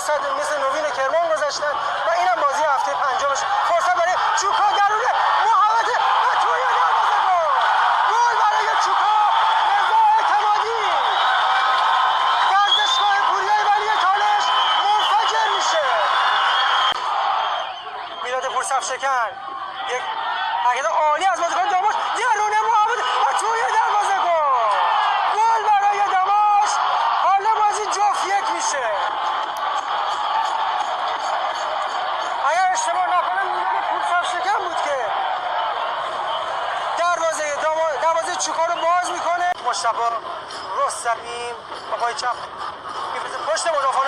فرصت مثل نوین کرمان گذاشتن و اینم بازی هفته پنجمش. فرصت برای چوکا درونه محمد و توی دروازه گل برای چوکا. رضا اعتمادی ورزشگاه پوریای ولی کالج منفجر میشه. میلاد پورصفشکن یک حرکت عالی از بازیکن داماش درونه محمد و توی دروازه گل برای داماش. حالا بازی جفت یک میشه. اگر اشتباه نکنم میلاد پورصفشکن بود که دروازه چوکا رو باز میکنه. مصطفی رستمی با پای چپ میفرسته پشت مدافع